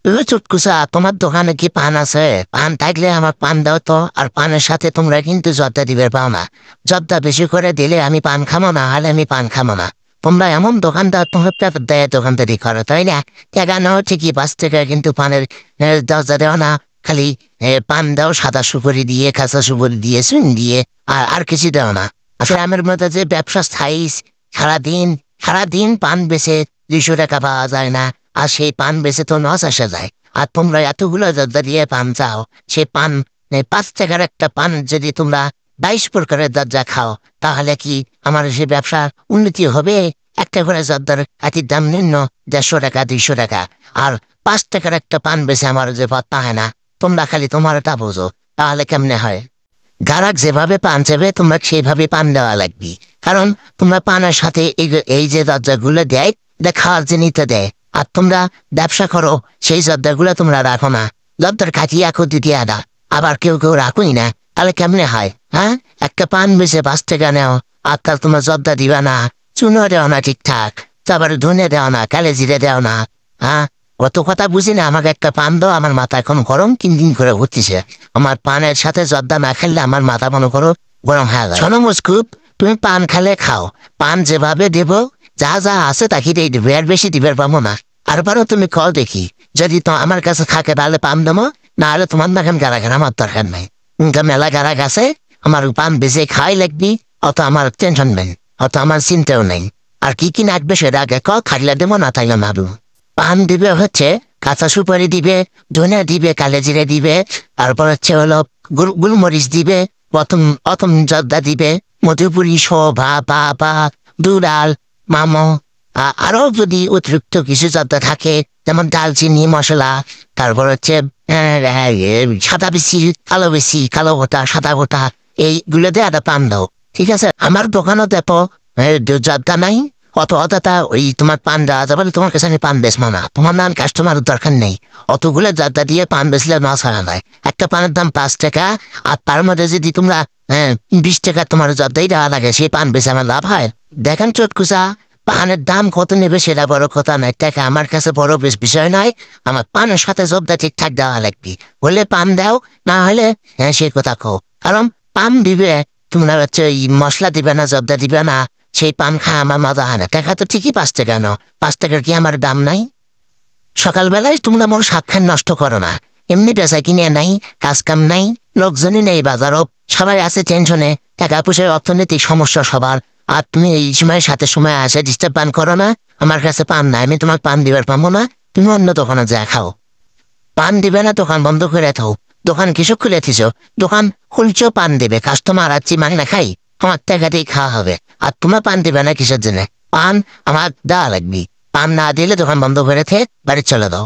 চুটকুসা, তোমার দোকানে কি পান আছে? পান থাকলে আমার পান দাও তো। আর পানের সাথে তোমরা কিন্তু জর্দা দিবে পাও না। জর্দা বেশি করে দিলে আমি পান খামো না, হলে আমি পান খামো না। তোমরা এমন দোকানদার, তোমরা পেপার দেয় দোকানদারি করো, তাই না? টাকা নাও ঠিকই 5 টাকা, কিন্তু পানের দরজা দেও না। খালি পান দাও সাদা সুপারি দিয়ে, কাঁচা সুপারি দিয়ে, চুন দিয়ে, আর আর কিছু দেও না। আসলে আমার মধ্যে যে ব্যবসা স্থায়ী, সারাদিন সারাদিন পান বেচে 200 টাকা পাওয়া যায় না। আর সেই পান বেচে তো নস আসা যায়। আর তোমরা এতগুলো জর্দা দিয়ে পান চাও, সে পান 5 টাকার একটা পান যদি তোমরা 22 প্রকারের দরজা খাও, তাহলে কি আমার সে ব্যবসার উন্নতি হবে? একটা করে জর্দার একই দাম নিম্ন 150 টাকা, 200 টাকা। আর 5 টাকার একটা পান বেছে আমার যে পথ হয় না। তোমরা খালি তোমারটা বোঝো, তাহলে কেমনে হয়? গারাক যেভাবে পান চাবে তোমরা সেইভাবে পান দেওয়া লাগবে। কারণ তোমরা পানের সাথে এই যে দরজাগুলো দেয়, এটা খাওয়ার জিনিসটা দেয়। আর তোমরা ব্যবসা করো, সেই জর্দাগুলো তোমরা রাখো না। জর্দার কাটিয়ে রাখো দ্বিতীয় আদা, আবার কেউ কেউ রাখোই না। তাহলে কেমনে হয়? হ্যাঁ, একটা পান বেছে 5 টাকা নেও, আর তার তোমার জর্দা দিবা না, চুনো দেওয়া না ঠিকঠাক, তারপরে ধনে দেওয়া না, কালে জিরে দেওয়া না। হ্যাঁ, অত কথা বুঝি না। আমাকে একটা পান দাও, আমার মাথা এখন গরম কিনকিন করে উঠতেছে। আমার পানের সাথে জর্দা না খেলে আমার মাথা মনে করো গরম হয়ে যায়। শোনো মুস্কুপ, তুমি পান খেলে খাও, পান যেভাবে দেব, যা যা আছে তাকে দিয়ে দিবে, আর বেশি দিবে পাবো না। আরবারও তুমি কল দেখি, যদি তো আমার কাছে থাকে তাহলে পান দেবো, না হলে তোমার নাকেন গারাগার আমার দরকার নাই। মেলা গারাগ আছে, আমার পান বেশি খাই লাগবি, অত আমার টেনশন নেই, অত আমার চিন্তাও নেই। আর কি কি নাকবে সেটা আগে ক, খাইলে দেবো না তাইলে মারু। পান দিবে হচ্ছে কাঁচা সুপারি দিবে, ধনে দিবে, কালে জিরে দিবে, তারপর হচ্ছে হলো গুলমরিচ দিবে, প্রথম প্রথম জর্দা দিবে, মধুপুরি, শোভা, বা দুলাল, মামো। আরো যদি অতিরিক্ত কিছু জর্দা থাকে, যেমন দালচিনি, মশলা, তারপর হচ্ছে সাদা বেশি, কালো বেশি, কালো গোটা, সাদা গোটা, এইগুলো দিয়ে একটা পান দাও। ঠিক আছে? আমার দোকানও দেখো জর্দা নাই, অত অতটা ওই তোমার পান দেওয়া যাবে না, তোমার কাছে আমি পান বেচবো না। তোমার নাম কাস্টমারের দরকার নেই। অতগুলো জায়গা দিয়ে পান বেচলে নস হারা যায়। একটা পানের দাম 5 টাকা, আর তার মধ্যে যদি তোমরা 20 টাকা তোমার জর্দাই দেওয়া লাগে, সেই পান বেচে আমার লাভ হয়? দেখেন চটকুচা, পানের দাম কত নেবে সেটা বড় কথা নয়, টাকা আমার কাছে বড় বেশ বিষয় নয়। আমার পানের সাথে জর্দা ঠিকঠাক দেওয়া লাগবে। হলে পান দাও, না হলে সে কথা কো। কারণ পান দিবে, তোমরা হচ্ছে মশলা দিবে না, জর্দা দিবে না, সেই পান খায় আমার মজা হয় না। টাকা তো ঠিকই 5 টাকা নাও, 5 টাকার কি আমার দাম নাই? সকালবেলায় তোমরা মোর সাক্ষাৎ নষ্ট করো না। এমনি বেচা কিনে নাই, কাজ কাম নাই, লোকজনই নেই বাজারও, সবাই আছে টেনশনে, টাকা পয়সার অর্থনৈতিক সমস্যা সবার। আর তুমি এই সময় সাথে সময় আসে ডিস্টার্ব পান করো না। আমার কাছে পান নাই, আমি তোমার পান দিবার পাবো না। তুমি অন্য দোকানে যা খাও। পান দিবে না, দোকান বন্ধ করে থাও। দোকান কিছু খুলে থিস, দোকান খুলছেও পান দেবে, কাস্টমার আছি মানে না খাই, আমার টাকাতেই খাওয়া হবে। আর তোমার পান দিবে না কিসের জন্য? পান আমার দেওয়া লাগবে। পান না দিলে দোকান বন্ধ করে বাড়ি চলে দাও।